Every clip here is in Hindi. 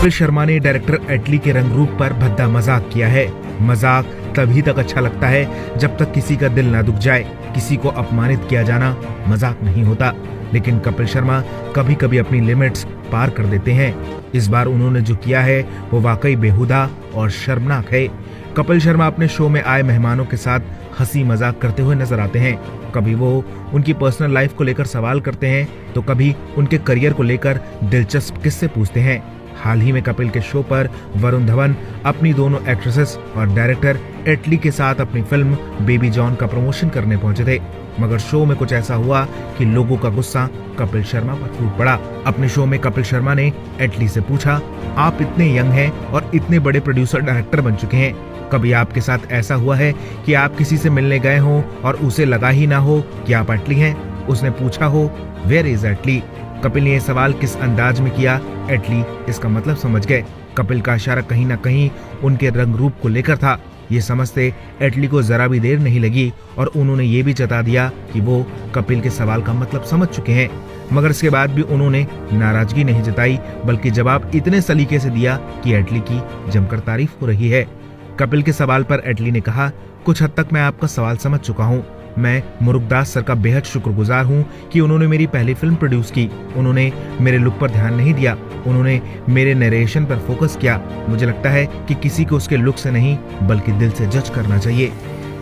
कपिल शर्मा ने डायरेक्टर एटली के रंग रूप पर भद्दा मजाक किया है। मजाक तभी तक अच्छा लगता है जब तक किसी का दिल ना दुख जाए। किसी को अपमानित किया जाना मजाक नहीं होता, लेकिन कपिल शर्मा कभी कभी अपनी लिमिट्स पार कर देते हैं। इस बार उन्होंने जो किया है वो वाकई बेहुदा और शर्मनाक है। कपिल शर्मा अपने शो में आए मेहमानों के साथ हंसी मजाक करते हुए नजर आते हैं। कभी वो उनकी पर्सनल लाइफ को लेकर सवाल करते हैं तो कभी उनके करियर को लेकर दिलचस्प किस्से पूछते हैं। हाल ही में कपिल के शो पर वरुण धवन अपनी दोनों एक्ट्रेसेस और डायरेक्टर एटली के साथ अपनी फिल्म बेबी जॉन का प्रमोशन करने पहुंचे थे, मगर शो में कुछ ऐसा हुआ कि लोगों का गुस्सा कपिल शर्मा पर फूट पड़ा। अपने शो में कपिल शर्मा ने एटली से पूछा, आप इतने यंग हैं और इतने बड़े प्रोड्यूसर डायरेक्टर बन चुके हैं, कभी आपके साथ ऐसा हुआ है कि आप किसी से मिलने गए हो और उसे लगा ही ना हो कि आप एटली हैं? उसने पूछा हो, वेयर इज एटली? कपिल ने यह सवाल किस अंदाज में किया, एटली इसका मतलब समझ गए। कपिल का इशारा कहीं ना कहीं उनके रंग रूप को लेकर था। ये समझते एटली को जरा भी देर नहीं लगी और उन्होंने ये भी जता दिया कि वो कपिल के सवाल का मतलब समझ चुके हैं। मगर इसके बाद भी उन्होंने नाराजगी नहीं जताई, बल्कि जवाब इतने सलीके से दिया कि एटली की जमकर तारीफ हो रही है। कपिल के सवाल पर एटली ने कहा, कुछ हद तक मैं आपका सवाल समझ चुका हूँ। मैं मुरुगदास सर का बेहद शुक्रगुजार हूँ कि उन्होंने मेरी पहली फिल्म प्रोड्यूस की। उन्होंने मेरे लुक पर ध्यान नहीं दिया, उन्होंने मेरे नरेशन पर फोकस किया। मुझे लगता है कि किसी को उसके लुक से नहीं बल्कि दिल से जज करना चाहिए।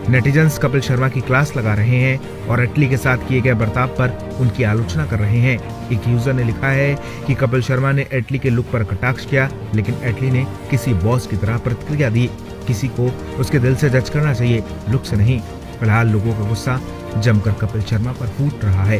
नेटिजन्स कपिल शर्मा की क्लास लगा रहे हैं और एटली के साथ किए गए बर्ताव पर उनकी आलोचना कर रहे हैं। एक यूजर ने लिखा है कि कपिल शर्मा ने एटली के लुक पर कटाक्ष किया, लेकिन एटली ने किसी बॉस की तरह प्रतिक्रिया दी। किसी को उसके दिल से जज करना चाहिए, लुक से नहीं। फिलहाल लोगों का गुस्सा जमकर कपिल शर्मा पर फूट रहा है।